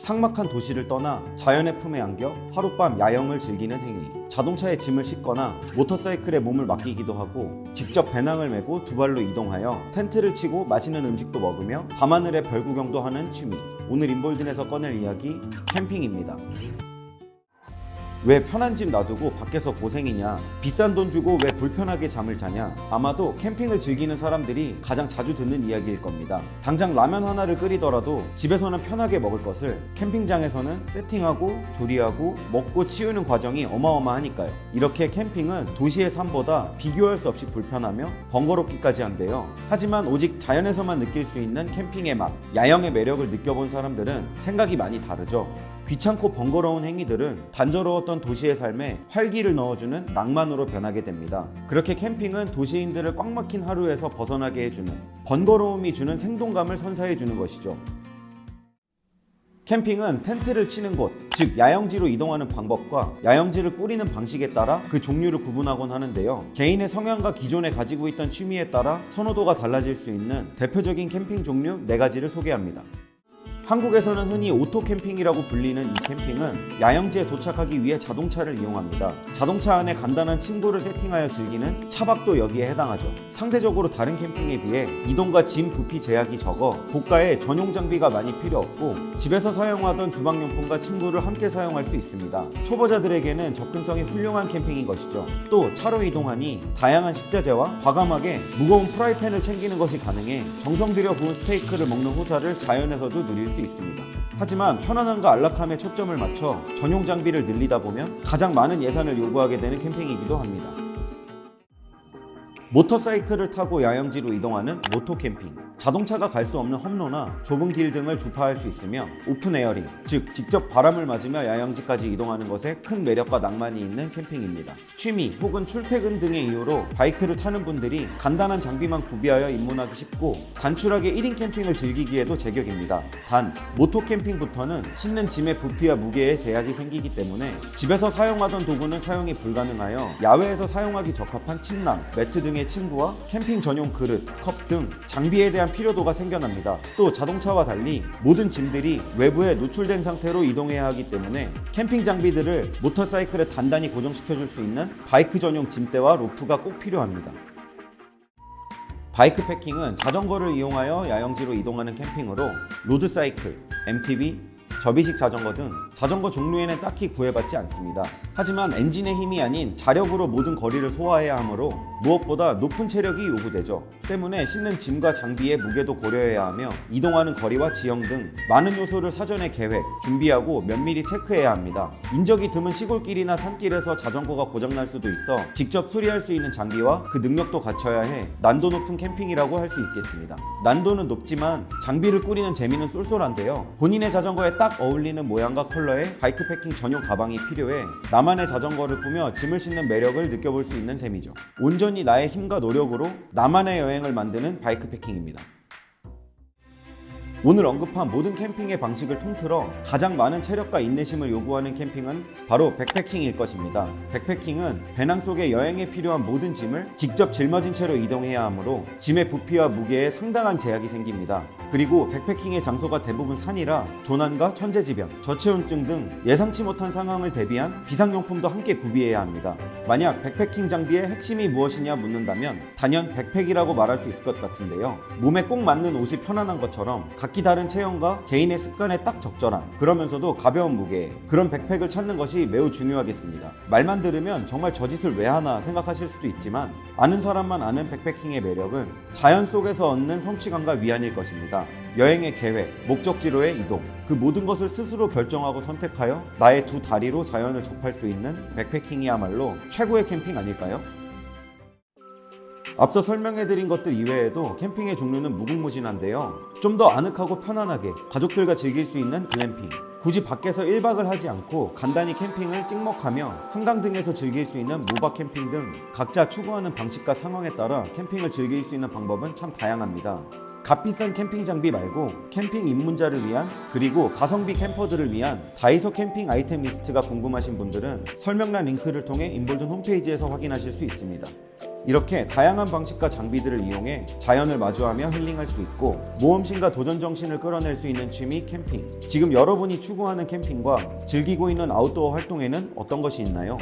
삭막한 도시를 떠나 자연의 품에 안겨 하룻밤 야영을 즐기는 행위. 자동차에 짐을 싣거나 모터사이클에 몸을 맡기기도 하고 직접 배낭을 메고 두 발로 이동하여 텐트를 치고 맛있는 음식도 먹으며 밤하늘의 별 구경도 하는 취미. 오늘 인볼든에서 꺼낼 이야기 캠핑입니다. 왜 편한 집 놔두고 밖에서 고생이냐, 비싼 돈 주고 왜 불편하게 잠을 자냐. 아마도 캠핑을 즐기는 사람들이 가장 자주 듣는 이야기일 겁니다. 당장 라면 하나를 끓이더라도 집에서는 편하게 먹을 것을 캠핑장에서는 세팅하고 조리하고 먹고 치우는 과정이 어마어마하니까요. 이렇게 캠핑은 도시의 삶보다 비교할 수 없이 불편하며 번거롭기까지 한데요. 하지만 오직 자연에서만 느낄 수 있는 캠핑의 맛, 야영의 매력을 느껴본 사람들은 생각이 많이 다르죠. 귀찮고 번거로운 행위들은 단조로웠던 도시의 삶에 활기를 넣어주는 낭만으로 변하게 됩니다. 그렇게 캠핑은 도시인들을 꽉 막힌 하루에서 벗어나게 해주는, 번거로움이 주는 생동감을 선사해주는 것이죠. 캠핑은 텐트를 치는 곳, 즉 야영지로 이동하는 방법과 야영지를 꾸리는 방식에 따라 그 종류를 구분하곤 하는데요. 개인의 성향과 기존에 가지고 있던 취미에 따라 선호도가 달라질 수 있는 대표적인 캠핑 종류 4가지를 소개합니다. 한국에서는 흔히 오토 캠핑이라고 불리는 이 캠핑은 야영지에 도착하기 위해 자동차를 이용합니다. 자동차 안에 간단한 침구를 세팅하여 즐기는 차박도 여기에 해당하죠. 상대적으로 다른 캠핑에 비해 이동과 짐 부피 제약이 적어 고가의 전용 장비가 많이 필요 없고 집에서 사용하던 주방용품과 침구를 함께 사용할 수 있습니다. 초보자들에게는 접근성이 훌륭한 캠핑인 것이죠. 또 차로 이동하니 다양한 식자재와 과감하게 무거운 프라이팬을 챙기는 것이 가능해 정성 들여 구운 스테이크를 먹는 호사를 자연에서도 누릴 수 있습니다. 하지만 편안함과 안락함에 초점을 맞춰 전용 장비를 늘리다 보면 가장 많은 예산을 요구하게 되는 캠핑이기도 합니다. 모터사이클을 타고 야영지로 이동하는 모토 캠핑. 자동차가 갈 수 없는 험로나 좁은 길 등을 주파할 수 있으며 오픈 에어링, 즉 직접 바람을 맞으며 야영지까지 이동하는 것에 큰 매력과 낭만이 있는 캠핑입니다. 취미 혹은 출퇴근 등의 이유로 바이크를 타는 분들이 간단한 장비만 구비하여 입문하기 쉽고 단출하게 1인 캠핑을 즐기기에도 제격입니다. 단, 모토 캠핑부터는 싣는 짐의 부피와 무게에 제약이 생기기 때문에 집에서 사용하던 도구는 사용이 불가능하여 야외에서 사용하기 적합한 침낭, 매트 등의 침구와 캠핑 전용 그릇, 컵 등 장비에 대한 필요도가 생겨납니다. 또 자동차와 달리 모든 짐들이 외부에 노출된 상태로 이동해야 하기 때문에 캠핑 장비들을 모터사이클에 단단히 고정시켜줄 수 있는 바이크 전용 짐대와 로프가 꼭 필요합니다. 바이크 패킹은 자전거를 이용하여 야영지로 이동하는 캠핑으로 로드사이클, MTB, 접이식 자전거 등 자전거 종류에는 딱히 구애받지 않습니다. 하지만 엔진의 힘이 아닌 자력으로 모든 거리를 소화해야 하므로 무엇보다 높은 체력이 요구되죠. 때문에 싣는 짐과 장비의 무게도 고려해야 하며 이동하는 거리와 지형 등 많은 요소를 사전에 계획, 준비하고 면밀히 체크해야 합니다. 인적이 드문 시골길이나 산길에서 자전거가 고장날 수도 있어 직접 수리할 수 있는 장비와 그 능력도 갖춰야 해 난도 높은 캠핑이라고 할 수 있겠습니다. 난도는 높지만 장비를 꾸리는 재미는 쏠쏠한데요. 본인의 자전거에 딱 어울리는 모양과 컬러의 바이크 패킹 전용 가방이 필요해 나만의 자전거를 꾸며 짐을 싣는 매력을 느껴볼 수 있는 셈이죠. 온전히 나의 힘과 노력으로 나만의 여행을 만드는 바이크 패킹입니다. 오늘 언급한 모든 캠핑의 방식을 통틀어 가장 많은 체력과 인내심을 요구하는 캠핑은 바로 백패킹일 것입니다. 백패킹은 배낭 속에 여행에 필요한 모든 짐을 직접 짊어진 채로 이동해야 하므로 짐의 부피와 무게에 상당한 제약이 생깁니다. 그리고 백패킹의 장소가 대부분 산이라 조난과 천재지변, 저체온증 등 예상치 못한 상황을 대비한 비상용품도 함께 구비해야 합니다. 만약 백패킹 장비의 핵심이 무엇이냐 묻는다면 단연 백팩이라고 말할 수 있을 것 같은데요. 몸에 꼭 맞는 옷이 편안한 것처럼 각기 다른 체형과 개인의 습관에 딱 적절한, 그러면서도 가벼운 무게, 그런 백팩을 찾는 것이 매우 중요하겠습니다. 말만 들으면 정말 저 짓을 왜 하나 생각하실 수도 있지만 아는 사람만 아는 백패킹의 매력은 자연 속에서 얻는 성취감과 위안일 것입니다. 여행의 계획, 목적지로의 이동, 그 모든 것을 스스로 결정하고 선택하여 나의 두 다리로 자연을 접할 수 있는 백패킹이야말로 최고의 캠핑 아닐까요? 앞서 설명해드린 것들 이외에도 캠핑의 종류는 무궁무진한데요. 좀 더 아늑하고 편안하게 가족들과 즐길 수 있는 글램핑, 굳이 밖에서 1박을 하지 않고 간단히 캠핑을 찍먹하며 한강 등에서 즐길 수 있는 무박 캠핑 등 각자 추구하는 방식과 상황에 따라 캠핑을 즐길 수 있는 방법은 참 다양합니다. 값비싼 캠핑 장비 말고 캠핑 입문자를 위한, 그리고 가성비 캠퍼들을 위한 다이소 캠핑 아이템 리스트가 궁금하신 분들은 설명란 링크를 통해 인볼든 홈페이지에서 확인하실 수 있습니다. 이렇게 다양한 방식과 장비들을 이용해 자연을 마주하며 힐링할 수 있고 모험심과 도전 정신을 끌어낼 수 있는 취미 캠핑. 지금 여러분이 추구하는 캠핑과 즐기고 있는 아웃도어 활동에는 어떤 것이 있나요?